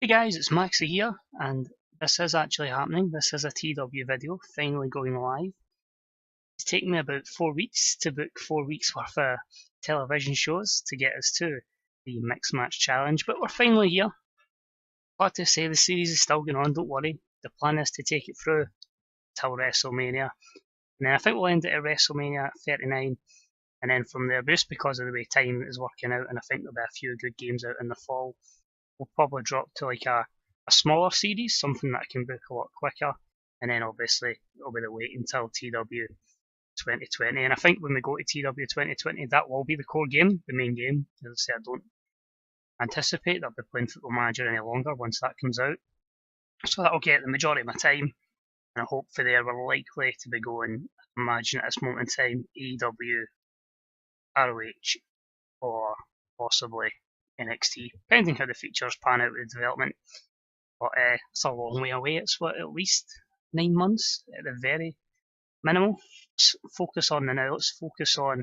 Hey guys, it's Maxie here, and this is actually happening. This is a TW video, finally going live. It's taken me about 4 weeks to book 4 weeks worth of television shows to get us to the Mixed Match Challenge, but we're finally here. Glad to say the series is still going on, don't worry. The plan is to take it through till WrestleMania, and then I think we'll end it at WrestleMania 39, and then from there, just because of the way time is working out, and I think there'll be a few good games out in the fall, we'll probably drop to like a smaller series, something that I can book a lot quicker, and then obviously it'll be the wait until TW 2020. And I think when we go to TW 2020, that will be the core game, the main game. As I say, I don't anticipate that I'll be playing Football Manager any longer once that comes out. So that'll get the majority of my time, and I hope for there we're likely to be going, imagine at this moment in time, AEW, ROH, or possibly NXT, depending how the features pan out with the development. But it's a long way away. It's what, at least 9 months at the very minimal. Let's focus on the now. Let's focus on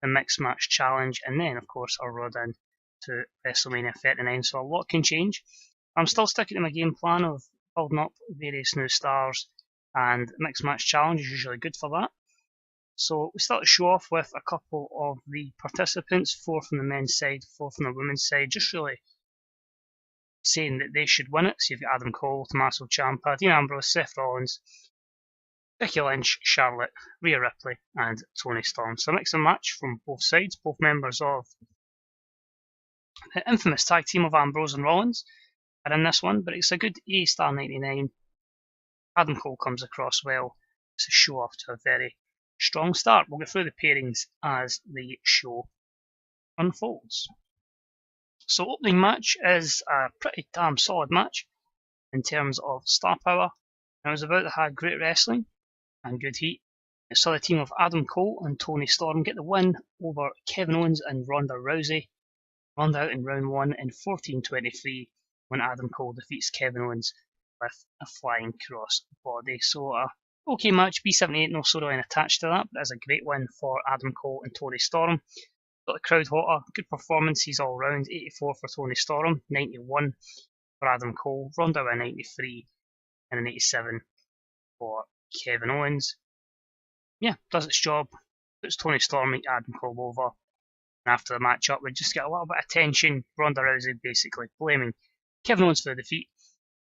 the Mixed Match Challenge, and then of course our road in to WrestleMania 39. So a lot can change. I'm still sticking to my game plan of building up various new stars, and Mixed Match Challenge is usually good for that. So we start the show off with a couple of the participants, 4 from the men's side, 4 from the women's side, just really saying that they should win it. So you've got Adam Cole, Tommaso Ciampa, Dean Ambrose, Seth Rollins, Becky Lynch, Charlotte, Rhea Ripley, and Toni Storm. So a mix and match from both sides, both members of the infamous tag team of Ambrose and Rollins are in this one, but it's a good A-star 99. Adam Cole comes across well. It's a show off to a very strong start. We'll go through the pairings as the show unfolds. So opening match is a pretty damn solid match in terms of star power. And it was about to have great wrestling and good heat. It saw the team of Adam Cole and Toni Storm get the win over Kevin Owens and Ronda Rousey. Ronda out in round 1 in 14:23 when Adam Cole defeats Kevin Owens with a flying cross body. So okay match, B78, no storyline attached to that, but it's a great win for Adam Cole and Toni Storm. Got the crowd hotter, good performances all round, 84 for Toni Storm, 91 for Adam Cole, Ronda a 93 and an 87 for Kevin Owens. Yeah, does its job, puts Toni Storm and Adam Cole over. And after the match up, we just get a little bit of tension, Ronda Rousey basically blaming Kevin Owens for the defeat,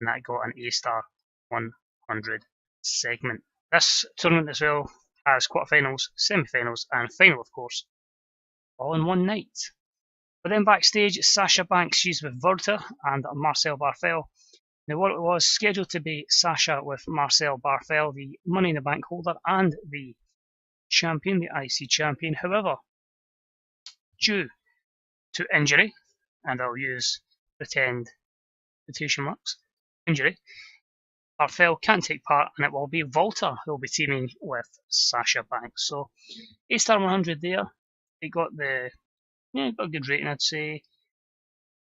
and that got an A-star 100 segment. This tournament as well has quarterfinals, semi-finals, and final, of course, all in one night. But then backstage, Sasha Banks, she's with Virta and Marcel Barthel. Now, what it was scheduled to be Sasha with Marcel Barthel, the Money in the Bank holder and the champion, the IC champion. However, due to injury, and I'll use pretend quotation marks, injury, Barthel can't take part, and it will be Volta who will be teaming with Sasha Banks. So, A-star 100 there. It got got a good rating, I'd say.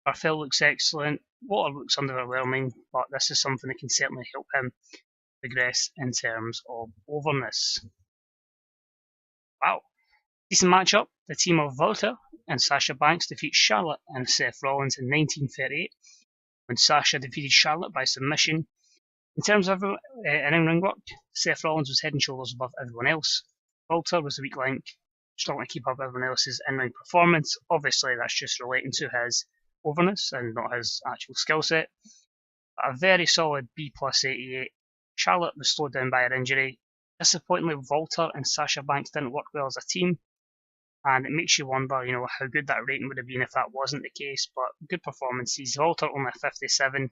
Barthel looks excellent. Water looks underwhelming, but this is something that can certainly help him progress in terms of overness. Wow. Decent matchup. The team of Volta and Sasha Banks defeat Charlotte and Seth Rollins in 1938 when Sasha defeated Charlotte by submission. In terms of in-ring work, Seth Rollins was head and shoulders above everyone else. Volta was the weak link, struggling to keep up everyone else's in-ring performance. Obviously, that's just relating to his overness and not his actual skill set. A very solid B plus 88. Charlotte was slowed down by her injury. Disappointingly, Volta and Sasha Banks didn't work well as a team, and it makes you wonder, how good that rating would have been if that wasn't the case. But good performances. Volta only a 57.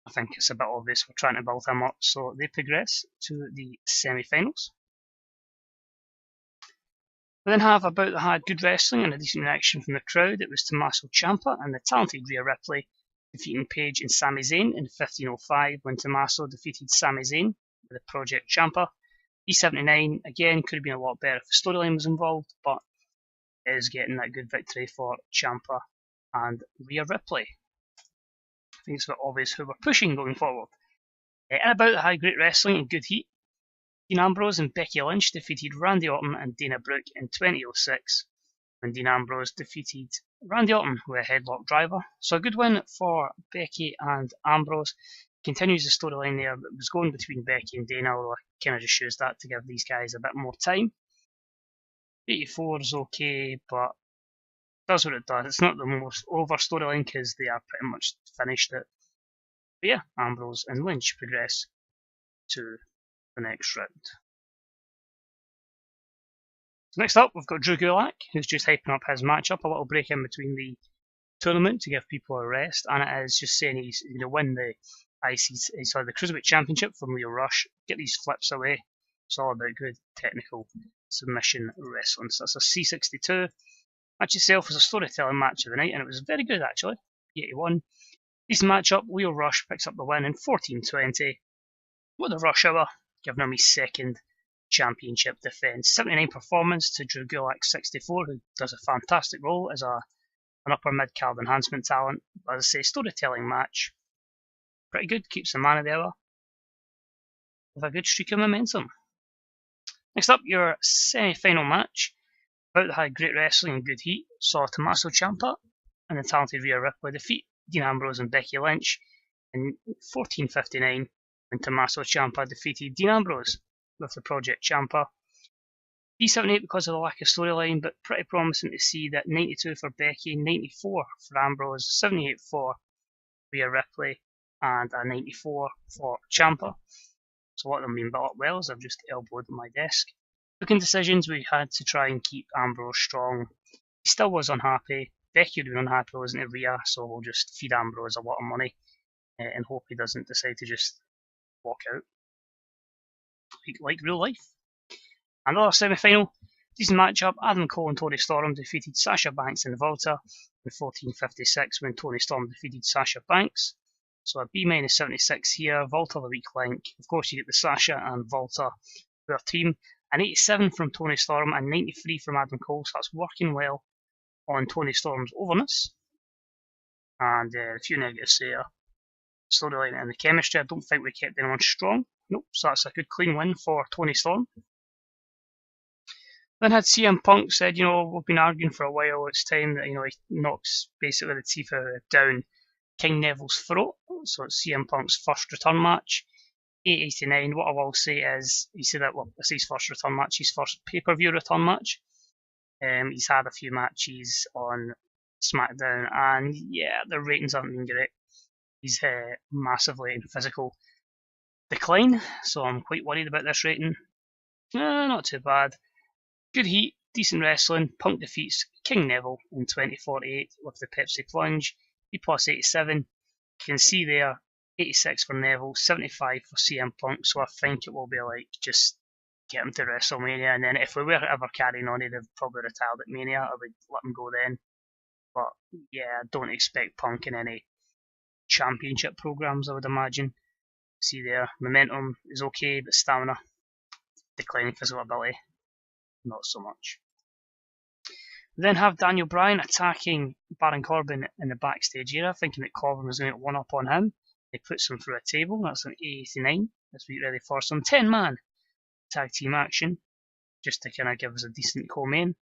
I think it's a bit obvious we're trying to build him up, so they progress to the semi-finals. We then have about the had good wrestling and a decent reaction from the crowd. It was Tommaso Ciampa and the talented Rhea Ripley defeating Paige and Sami Zayn in 15:05 when Tommaso defeated Sami Zayn with the Project Ciampa. E79, again, could have been a lot better if the storyline was involved, but it is getting that good victory for Ciampa and Rhea Ripley. I think it's a bit obvious who we're pushing going forward. And about the had great wrestling and good heat. Dean Ambrose and Becky Lynch defeated Randy Orton and Dana Brooke in 20:06 when Dean Ambrose defeated Randy Orton with a headlock driver. So a good win for Becky and Ambrose. Continues the storyline there that was going between Becky and Dana, although I kind of just chose that to give these guys a bit more time. 84 is okay, but does what it does. It's not the most over storyline because they are pretty much finished it. But yeah, Ambrose and Lynch progress to the next round. So next up, we've got Drew Gulak, who's just hyping up his matchup. A little break in between the tournament to give people a rest, and it is just saying he's going to win the the Cruiserweight Championship from Leo Rush. Get these flips away. It's all about good technical submission wrestling. So that's a C62. Match itself was a storytelling match of the night, and it was very good actually. 81. Decent matchup. Leo Rush picks up the win in 14:20 with a rush hour, giving him his second championship defence. 79 performance to Drew Gulak 64, who does a fantastic role as an upper mid card enhancement talent. As I say, storytelling match. Pretty good, keeps the man of the hour with a good streak of momentum. Next up, your semi-final match. Bout that had great wrestling and good heat. Saw Tommaso Ciampa and the talented Rhea Ripley defeat Dean Ambrose and Becky Lynch in 14:59 when Tommaso Ciampa defeated Dean Ambrose with the Project Ciampa. D78 because of the lack of storyline, but pretty promising to see that 92 for Becky, 94 for Ambrose, 78 for Rhea Ripley, and a 94 for Ciampa. So a lot of them being built up well as I've just elbowed my desk. Booking decisions, we had to try and keep Ambrose strong. He still was unhappy. Becky would have been unhappy, wasn't it, Rhea? So we'll just feed Ambrose a lot of money and hope he doesn't decide to just walk out. Like real life. Another semi-final. Decent matchup. Adam Cole and Toni Storm defeated Sasha Banks and Volta in 14:56 when Toni Storm defeated Sasha Banks. So a B-76 here. Volta the weak link. Of course you get the Sasha and Volta their team. An 87 from Toni Storm and 93 from Adam Cole. So that's working well on Toni Storm's overness. And a few negatives there. Storyline and the chemistry. I don't think we kept anyone strong. Nope, so that's a good clean win for Toni Storm. Then had CM Punk said, we've been arguing for a while, it's time that, he knocks basically the teeth down King Neville's throat. So it's CM Punk's first return match. 889, what I will say is, he said that, this is his first return match, his first pay-per-view return match. He's had a few matches on SmackDown, and yeah, the ratings aren't been great. He's massively in physical decline, so I'm quite worried about this rating. Not too bad. Good heat, decent wrestling. Punk defeats King Neville in 20:48 with the Pepsi Plunge. B+ 87. You can see there, 86 for Neville, 75 for CM Punk, so I think it will be like just get him to WrestleMania, and then if we were ever carrying on, he'd have probably retired at Mania. I would let him go then. But yeah, I don't expect Punk in any championship programs, I would imagine. See there, momentum is okay, but stamina, declining physical ability, not so much. We then have Daniel Bryan attacking Baron Corbin in the backstage area, thinking that Corbin was going to get one up on him. He puts him through a table, that's an A89, as we get ready for some 10-man tag team action, just to kind of give us a decent co-main.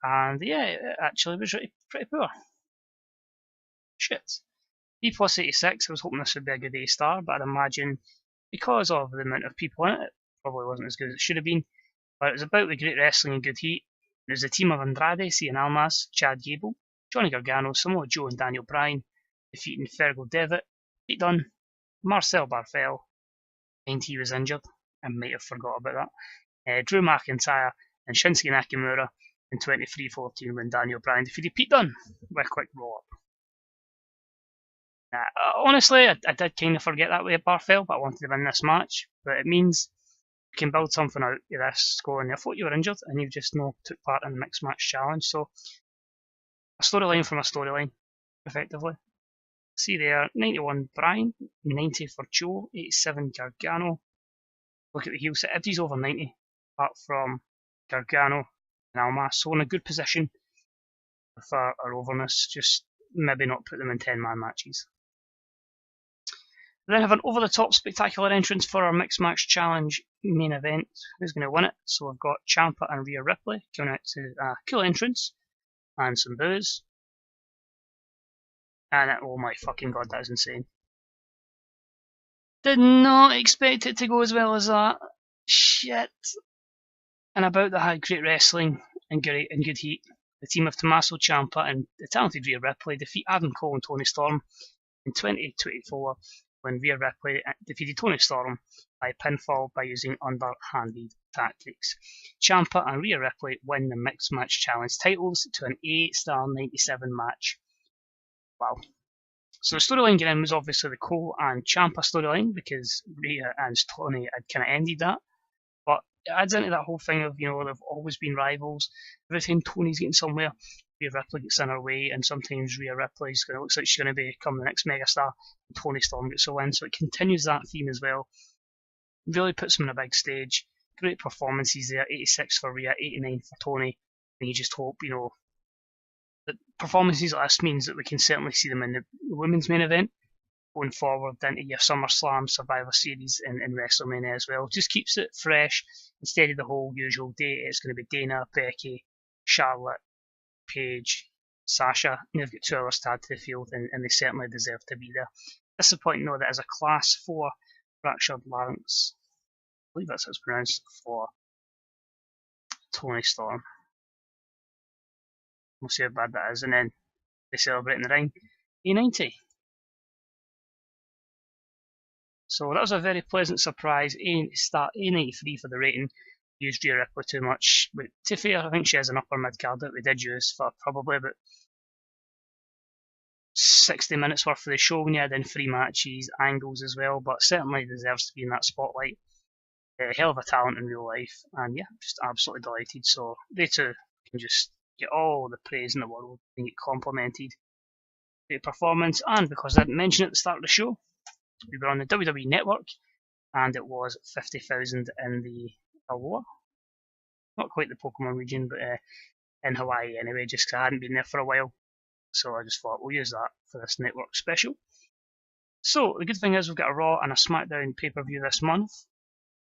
And yeah, it actually was pretty poor. Shit. B+ 86, I was hoping this would be a good A-star, but I'd imagine because of the amount of people in it, it probably wasn't as good as it should have been. But it was about the great wrestling and good heat. It was a team of Andrade, Cien Almas, Chad Gable, Johnny Gargano, Samoa Joe and Daniel Bryan, defeating Fergal Devitt, Pete Dunne, Marcel Barthel, and he was injured. I might have forgot about that. Drew McIntyre and Shinsuke Nakamura in 23:14 when Daniel Bryan defeated Pete Dunne with a quick roll-up. Honestly, I did kind of forget that way at Barthel, but I wanted to win this match. But it means we can build something out of this going, I thought you were injured and you just took part in the mixed match challenge. So a storyline from a storyline, effectively. See there, 91 Bryan, 90 for Joe, 87 Gargano. Look at the heel set, everybody's over 90, apart from Gargano and Almas. So in a good position with our overness, just maybe not put them in 10-man matches. We then have an over-the-top spectacular entrance for our Mixed Match Challenge main event. Who's going to win it? So we've got Ciampa and Rhea Ripley coming out to a cool entrance and some boos. And oh my fucking god, that is insane. Did not expect it to go as well as that. Shit. And about that had great wrestling and good heat. The team of Tommaso Ciampa and the talented Rhea Ripley defeat Adam Cole and Toni Storm in 2024 when Rhea Ripley defeated Toni Storm by pinfall by using underhanded tactics. Ciampa and Rhea Ripley win the Mixed Match Challenge titles to an 8-star 97 match. Wow. So the storyline getting in was obviously the Cole and Ciampa storyline because Rhea and Toni had kind of ended that. But it adds into that whole thing of, you know, they've always been rivals. Every time Tony's getting somewhere, Rhea Ripley gets in her way, and sometimes Rhea Ripley's going to looks like she's going to become the next megastar, and Toni Storm gets a win. So it continues that theme as well. Really puts them on a big stage. Great performances there. 86 for Rhea, 89 for Toni. And you just hope, you know, that performances like this means that we can certainly see them in the women's main event going forward into your SummerSlam, Survivor Series, and WrestleMania as well. Just keeps it fresh instead of the whole usual day. It's going to be Dana, Becky, Charlotte, Paige, Sasha. And they've got 2 hours to add to the field, and they certainly deserve to be there. Disappointing though that as a Class 4 fractured larynx, I believe that's how it's pronounced, for Toni Storm. We'll see how bad that is, and then they celebrate in the ring. A90. So that was a very pleasant surprise. A93 for the rating. Used Rhea Ripley too much. But to be fair, I think she has an upper mid card that we did use for probably about 60 minutes worth of the show when you add in 3 matches, angles as well, but certainly deserves to be in that spotlight. Hell of a talent in real life, and yeah, just absolutely delighted. So they too can just get all the praise in the world and get complimented. Great performance, and because I didn't mention it at the start of the show, we were on the WWE Network, and it was 50,000 in the Aloha. Not quite the Pokemon region, but in Hawaii anyway, just because I hadn't been there for a while. So I just thought we'll use that for this network special. So the good thing is we've got a Raw and a SmackDown pay-per-view this month.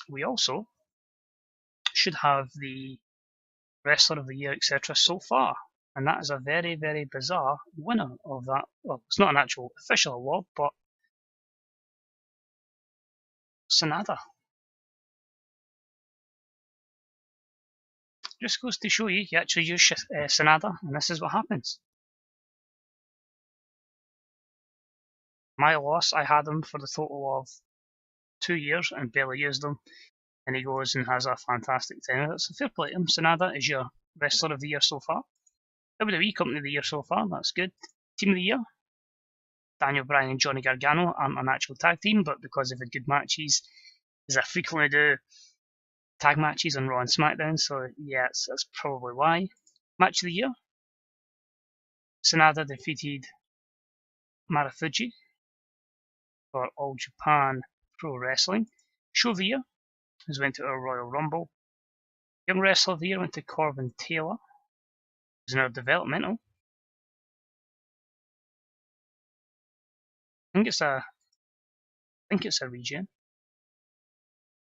We also should have the Wrestler of the Year, etc. so far. And that is a very, very bizarre winner of that. Well, it's not an actual official award, but Sanada. Just goes to show you actually use Sanada, and this is what happens. My loss, I had him for the total of 2 years and barely used him. And he goes and has a fantastic time. That's a fair play to him. Sanada is your Wrestler of the Year so far. WWE Company of the Year so far, that's good. Team of the Year, Daniel Bryan and Johnny Gargano aren't an actual tag team, but because they've had good matches, as I frequently do tag matches on Raw and SmackDown, so yeah, that's probably why. Match of the Year, Sanada defeated Marufuji for All Japan Pro Wrestling. Show of the Year has went to our Royal Rumble. Young Wrestler of the Year went to Corbin Taylor. He's in our developmental. I think it's a regen.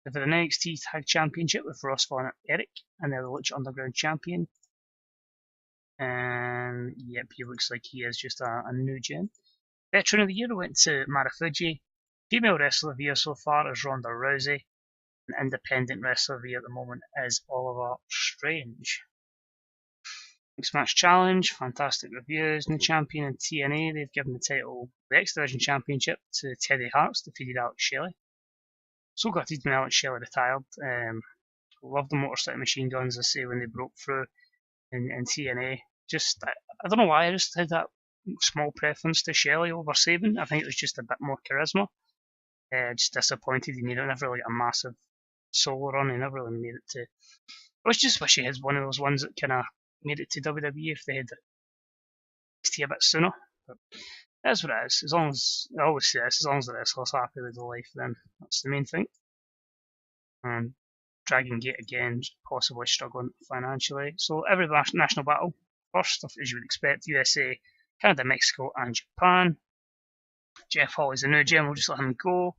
For the NXT Tag Championship with Ross Von Erich, and they're the Lucha Underground Champion. And yep, he looks like he is just a new gen. Veteran of the Year went to Marufuji. Female Wrestler of the Year so far is Ronda Rousey. And Independent Wrestler of the Year at the moment is Oliver Strange. Mixed Match Challenge, fantastic reviews. New champion in TNA, they've given the title, the X Division Championship, to Teddy Hart, defeated Alex Shelley. So gutted when Alex Shelley retired. Loved the Motor City Machine Guns, I say, when they broke through in TNA. Just, I don't know why, I just had that small preference to Shelley over Sabin. I think it was just a bit more charisma. Just disappointed he never really got a massive solo run. He never really made it to. I just wish he had one of those ones that kind of made it to WWE if they had NXT a bit sooner. But that's what it is. As long as I always say this, as long as the wrestler's happy with the life, then that's the main thing. And Dragon Gate again, possibly struggling financially. So every national battle, first, as you would expect, USA, Canada, Mexico, and Japan. Jeff Hawley's a new gem, we'll just let him go.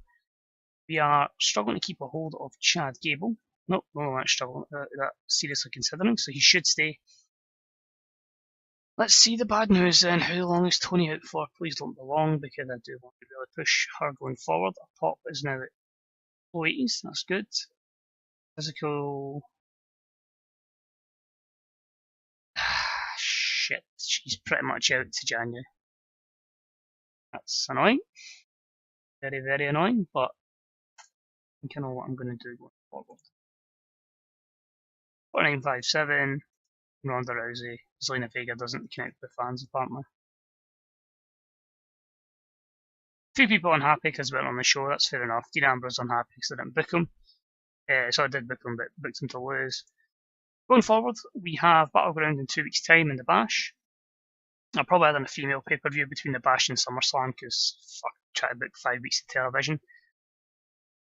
We are struggling to keep a hold of Chad Gable. Nope, we're not struggling, that seriously considering, so he should stay. Let's see the bad news then. How long is Tony out for? Please don't be long, because I do want to really push her going forward. Our pop is now at low 80s, that's good. Physical. Shit, she's pretty much out to January. That's annoying. Very, very annoying, but I think I know what I'm going to do going forward. 4957, Ronda Rousey. Zelina Vega doesn't connect with fans, apparently. Few people unhappy because we weren't on the show, that's fair enough. Dean Ambrose unhappy because I didn't book him. So I did book him, but booked him to lose. Going forward, we have Battleground in 2 weeks' time in the Bash. I'll probably add in a female pay-per-view between the Bash and SummerSlam because fuck, try to book 5 weeks of television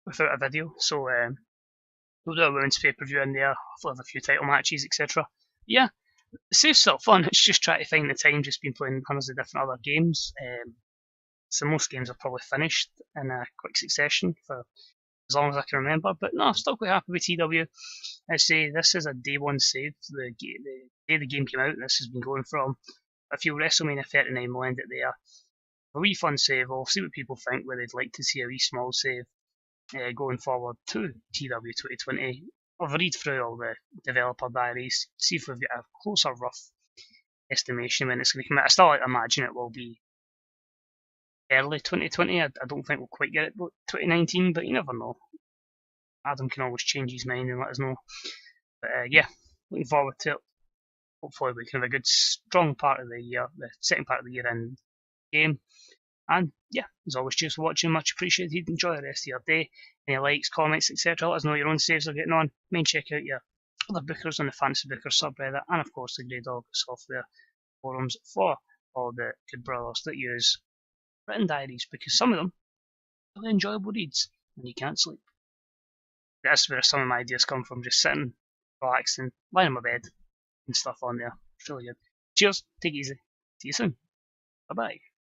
without a video. So we'll do a women's pay-per-view in there. Hopefully have a few title matches, etc. Yeah, the save's still fun. It's just trying to find the time. Just been playing hundreds of different other games. So most games are probably finished in a quick succession for as long as I can remember. But no, I'm still quite happy with TW. I say this is a day one save. The day the game came out, this has been going from. I feel WrestleMania 39 will end it there. A wee fun save. We'll see what people think, where they'd like to see a wee small save going forward to TEW2020. I'll read through all the developer diaries, see if we've got a closer rough estimation when it's going to come out. I still imagine it will be early 2020. I don't think we'll quite get it 2019, but you never know. Adam can always change his mind and let us know. But yeah, looking forward to it. Hopefully we can have a good strong part of the year, the second part of the year in game. And yeah, as always, cheers for watching, much appreciated. Enjoy the rest of your day. Any likes, comments, etc. Let us know your own saves are getting on. Main check out your other bookers on the Fantasy Bookers subreddit, and of course the Grey Dog software forums for all the good brothers that use written diaries, because some of them are really enjoyable reads when you can't sleep. That's where some of my ideas come from, just sitting, relaxing, lying in my bed and stuff on there. It's really good. Cheers, take it easy. See you soon. Bye bye.